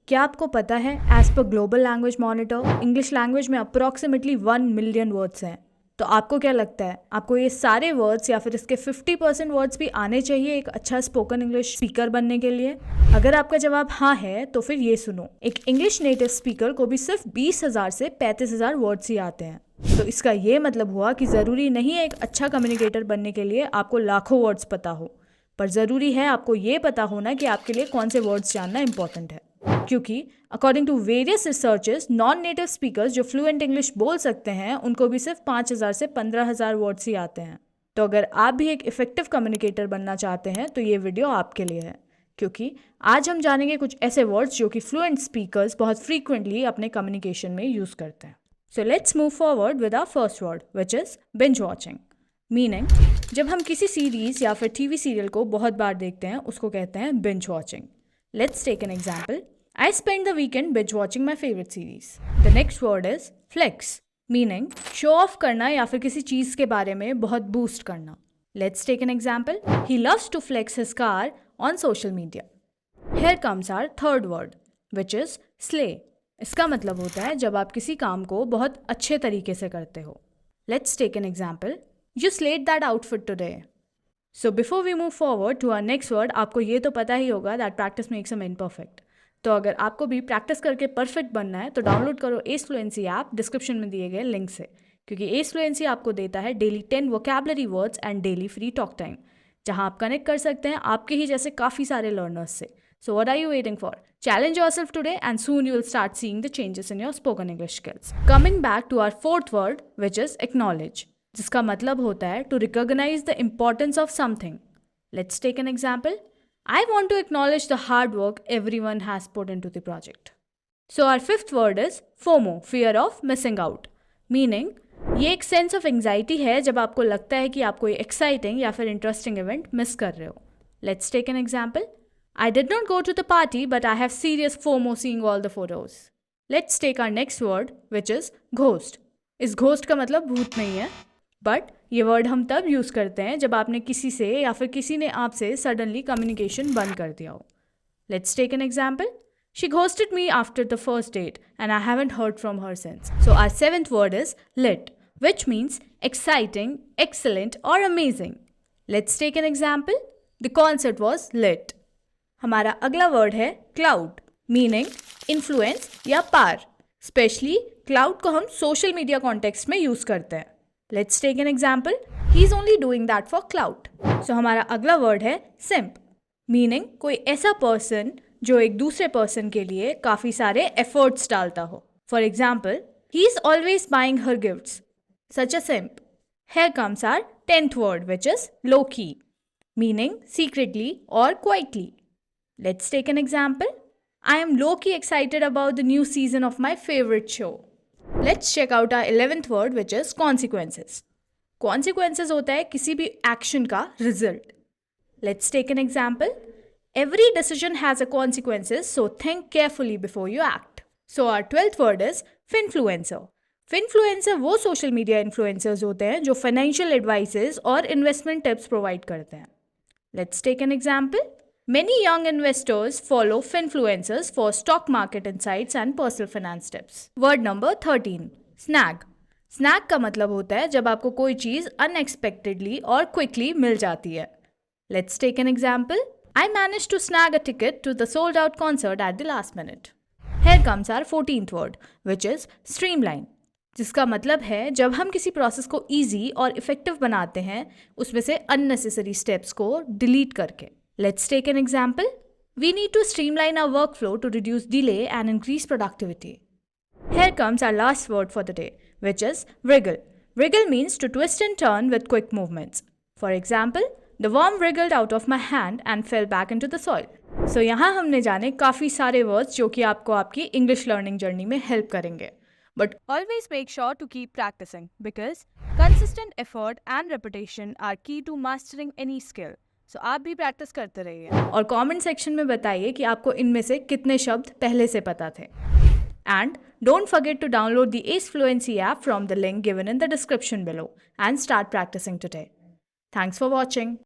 क्या आपको पता है as per global language monitor English language में अप्रॉक्सीमेटली 1 मिलियन वर्ड्स हैं। तो आपको क्या लगता है, आपको ये सारे वर्ड्स या फिर इसके 50% वर्ड्स भी आने चाहिए एक अच्छा स्पोकन इंग्लिश स्पीकर बनने के लिए? अगर आपका जवाब हाँ है तो फिर ये सुनो, एक इंग्लिश नेटिव स्पीकर को भी सिर्फ 20,000 से 35,000 वर्ड्स ही आते हैं। तो इसका ये मतलब हुआ कि ज़रूरी नहीं है एक अच्छा कम्युनिकेटर बनने के लिए आपको लाखों वर्ड्स पता हो, पर ज़रूरी है आपको ये पता होना कि आपके लिए कौन से वर्ड्स जानना इंपॉर्टेंट है। क्योंकि according to various researches non native speakers जो फ्लुएंट इंग्लिश बोल सकते हैं उनको भी सिर्फ 5,000 से 15,000 वर्ड्स ही आते हैं। तो अगर आप भी एक इफेक्टिव कम्युनिकेटर बनना चाहते हैं तो ये वीडियो आपके लिए है, क्योंकि आज हम जानेंगे कुछ ऐसे वर्ड्स जो कि फ्लुएंट स्पीकर्स बहुत फ्रीक्वेंटली अपने कम्युनिकेशन में यूज़ करते हैं। So let's move forward with our first word which is binge watching. Meaning, जब हम किसी सीरीज़ या फिर टीवी सीरियल को बहुत बार देखते हैं उसको कहते हैं binge watching. Let's take an example. I spent the weekend binge watching my favorite series. The next word is flex, meaning show off करना या फिर किसी चीज़ के बारे में बहुत boost करना. Let's take an example. He loves to flex his car on social media. Here comes our third word, which is slay. इसका मतलब होता है जब आप किसी काम को बहुत अच्छे तरीके से करते हो. Let's take an example. You slayed that outfit today. So before we move forward to our next word, आपको ये तो पता ही होगा that practice makes a man perfect. तो अगर आपको भी प्रैक्टिस करके परफेक्ट बनना है तो डाउनलोड करो एस फ्लुएंसी ऐप डिस्क्रिप्शन में दिए गए लिंक से, क्योंकि एस फ्लुएंसी आपको देता है daily 10 vocabulary words and daily free talk time, जहां आप कनेक्ट कर सकते हैं आपके ही जैसे काफ़ी सारे लर्नर्स से। So what are you waiting for? Challenge yourself today and soon you will start seeing the changes in your spoken English skills. Coming back to our fourth word which is acknowledge, जिसका मतलब होता है to recognise the importance of something. Let's take an example. I want to acknowledge the hard work everyone has put into the project. So our fifth word is FOMO, fear of missing out. Meaning, ये एक sense of anxiety है जब आपको लगता है कि आप कोई एक्साइटिंग या फिर इंटरेस्टिंग इवेंट मिस कर रहे हो। Let's take an example. I did not go to the party but I have serious FOMO seeing all the photos. Let's take our next word which is ghost. इस ghost का मतलब भूत नहीं है, but ये वर्ड हम तब use करते हैं जब आपने किसी से या फिर किसी ने आपसे सडनली कम्युनिकेशन बंद कर दिया हो। Let's take an example. She ghosted me after the first date and I haven't heard from her since. So our seventh word is lit, which means exciting, excellent और amazing. Let's take an example. The concert was lit. हमारा अगला word है cloud, meaning influence या पार. Specially cloud को हम social media context में use करते हैं. Let's take an example. He is only doing that for clout. So हमारा अगला वर्ड है simp, meaning कोई ऐसा पर्सन जो एक दूसरे पर्सन के लिए काफ़ी सारे एफर्ट्स डालता हो. For example, he is always buying her gifts. Such a simp. Here comes our 10th word which is low key, meaning secretly or quietly. Let's take an example. I am low key excited about the new season of my favorite show. Let's check out our 11th word which is consequences. Consequences होता है किसी भी action का result. Let's take an example. Every decision has a consequences, so think carefully before you act. So our 12th word is finfluencer. Finfluencer वो social media influencers होते हैं जो financial advices और इन्वेस्टमेंट टिप्स प्रोवाइड करते हैं. Let's take an example. Many young investors follow finfluencers for stock market insights and personal finance tips. Word number 13. Snag. Snag का मतलब होता है जब आपको कोई चीज़ unexpectedly और quickly मिल जाती है. Let's take an example. I managed to snag a ticket to the sold out concert at the last minute. Here comes our 14th word which is streamline, जिसका मतलब है जब हम किसी प्रोसेस को ईजी और इफेक्टिव बनाते हैं उसमें से अननेसेसरी स्टेप्स को डिलीट करके. Let's take an example. We need to streamline our workflow to reduce delay and increase productivity. Here comes our last word for the day, which is wriggle. Wriggle means to twist and turn with quick movements. For example, the worm wriggled out of my hand and fell back into the soil. So यहाँ हमने जाने काफ़ी सारे words जो कि आपको आपकी English learning journey में help करेंगे. But always make sure to keep practicing because consistent effort and repetition are key to mastering any skill. So आप भी प्रैक्टिस करते रहिए और कमेंट सेक्शन में बताइए कि आपको इनमें से कितने शब्द पहले से पता थे. And don't forget to download the Ace Fluency app from the link given in the description below and start practicing today. Thanks for watching.